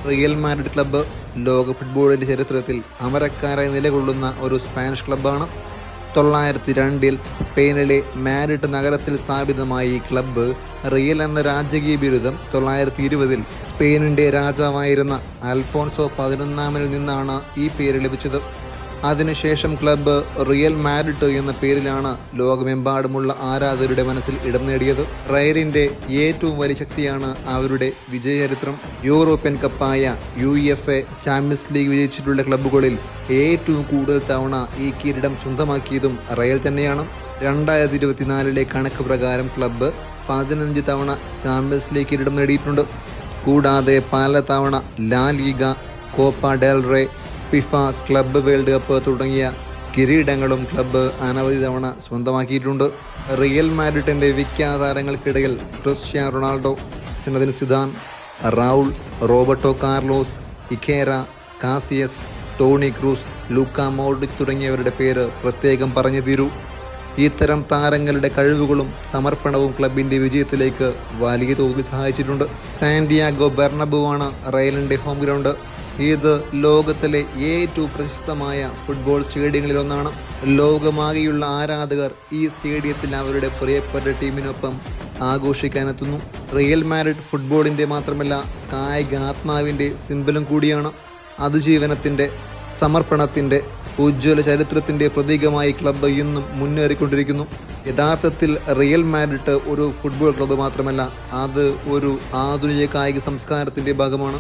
Real Madrid club ലോക ഫുട്ബോളിൻ്റെ ചരിത്രത്തിൽ അമരക്കാരായി നിലകൊള്ളുന്ന ഒരു സ്പാനിഷ് ക്ലബ്ബാണ്. 1902 സ്പെയിനിലെ മാഡ്രിഡ് നഗരത്തിൽ സ്ഥാപിതമായ ഈ ക്ലബ്ബ് റിയൽ എന്ന രാജകീയ ബിരുദം 1920 സ്പെയിനിൻ്റെ രാജാവായിരുന്ന അൽഫോൺസോ 11-ൽ നിന്നാണ് ഈ പേര് ലഭിച്ചത്. അതിനുശേഷം ക്ലബ്ബ് റിയൽ മാഡ്രിഡ് എന്ന പേരിലാണ് ലോകമെമ്പാടുമുള്ള ആരാധകരുടെ മനസ്സിൽ ഇടം നേടിയത്. റയലിൻ്റെ ഏറ്റവും വലിയ ശക്തിയാണ് അവരുടെ വിജയചരിത്രം. യൂറോപ്യൻ കപ്പായ UEFA ചാമ്പ്യൻസ് ലീഗ് വിജയിച്ചിട്ടുള്ള ക്ലബ്ബുകളിൽ ഏറ്റവും കൂടുതൽ തവണ ഈ കിരീടം സ്വന്തമാക്കിയതും റയൽ തന്നെയാണ്. 2024 കണക്ക് പ്രകാരം ക്ലബ്ബ് 15 തവണ ചാമ്പ്യൻസ് ലീഗ് കിരീടം നേടിയിട്ടുണ്ട്. കൂടാതെ പല തവണ La Liga, Copa del Rey, FIFA Club World Cup തുടങ്ങിയ കിരീടങ്ങളും ക്ലബ്ബ് അനവധി തവണ സ്വന്തമാക്കിയിട്ടുണ്ട്. റിയൽ മാഡ്രിഡിൻ്റെ വിഖ്യാത താരങ്ങൾക്കിടയിൽ Cristiano Ronaldo, Zinedine Zidane, Raul, Roberto Carlos, ഇഖേര, Casillas, Toni Kroos, Luka Modric തുടങ്ങിയവരുടെ പേര് പ്രത്യേകം പറഞ്ഞു തീരൂ. ഇത്തരം താരങ്ങളുടെ കഴിവുകളും സമർപ്പണവും ക്ലബിൻ്റെ വിജയത്തിലേക്ക് വലിയ തോതിൽ സഹായിച്ചിട്ടുണ്ട്. സാന്റിയാഗോ ബെർണബു ആണ് റയലിൻ്റെ ഹോം ഗ്രൗണ്ട്. ഇത് ലോകത്തിലെ ഏറ്റവും പ്രശസ്തമായ ഫുട്ബോൾ സ്റ്റേഡിയങ്ങളിലൊന്നാണ്. ലോകമാകെയുള്ള ആരാധകർ ഈ സ്റ്റേഡിയത്തിൽ അവരുടെ പ്രിയപ്പെട്ട ടീമിനൊപ്പം ആഘോഷിക്കാനെത്തുന്നു. റിയൽ മാഡ്രിഡ് ഫുട്ബോളിൻ്റെ മാത്രമല്ല കായിക ആത്മാവിൻ്റെ സിംബലും കൂടിയാണ്. അതിജീവനത്തിൻ്റെ, സമർപ്പണത്തിൻ്റെ, ഉജ്ജ്വല ചരിത്രത്തിൻ്റെ പ്രതീകമായി ക്ലബ്ബ് ഇന്നും മുന്നേറിക്കൊണ്ടിരിക്കുന്നു. യഥാർത്ഥത്തിൽ റിയൽ മാഡ്രിഡ് ഒരു ഫുട്ബോൾ ക്ലബ്ബ് മാത്രമല്ല, അത് ഒരു ആധുനിക കായിക സംസ്കാരത്തിൻ്റെ ഭാഗമാണ്.